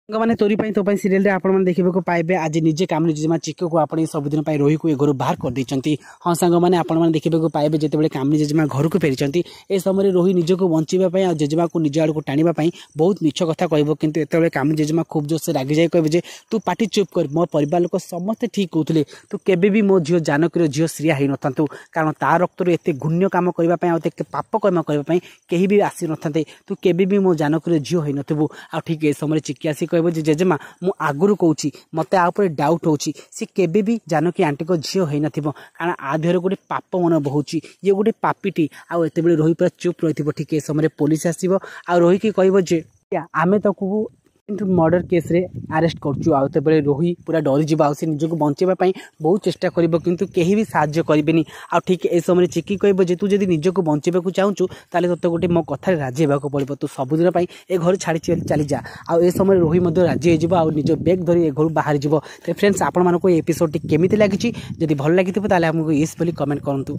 मैंने तोरी तो सीरियल आपने देखा पाइबे आज निजे कामनी जेजेमा चिक्कू को आप सबुदिन रोही को घर बाहर कर देते। हाँ सांग मैंने आपने देखा पाइबे जिते कामनी जेजेमा घर को फेरी ए समय रोही निजक बचाई और जेजेमा को निज आड़ को टाणी बहुत मिछ कथा कह कि कामनी जेजेमा खूब जोर से रागी जाए कहे तू पार्टी चुप कर मो परिवार लोक समस्ते ठीक कहते तू केबे मो झील जानकी झील श्रिया हो न था कारण ता रक्त एत घूण्य कम करने पाप कर्म करने कहीं भी आसी न था तू केबे मो जानकी झील हो नथबू आ ठीक ए समय चिक्की आसी कह जेजेमा मु आगुरी कहूँ मत आउे डाउट होची सी केबे भी जानकी आंटी को झील हो न कारण आ देहर गोटे पाप मन बहुची ये गोटे पापीटी आउ एत रोही पूरा चुप रही ठीक ए समय पुलिस आसो आ रोही की कह जे आमे तक मर्डर केस रे अरेस्ट कर रोही पूरा डरी जा निजक बचाई बहुत चेष्टा कर किंतु कहीं भी साहाय्य करेनि आ ठीक ए समय चिक्की कह तू जब निजक बचाइबा चाहूँ ताले तो गोटे मो कथा राजी होगा पड़ो तू सबुदिन ए घर छाड़ी चली जा आ समय रोही राजी हो निज बैग धरी ए घर बाहर जीव। फ्रेंड्स आपण मानक एपिसोड केमी लगी जब भल लगी आमको येस बोली कमेंट करूँ।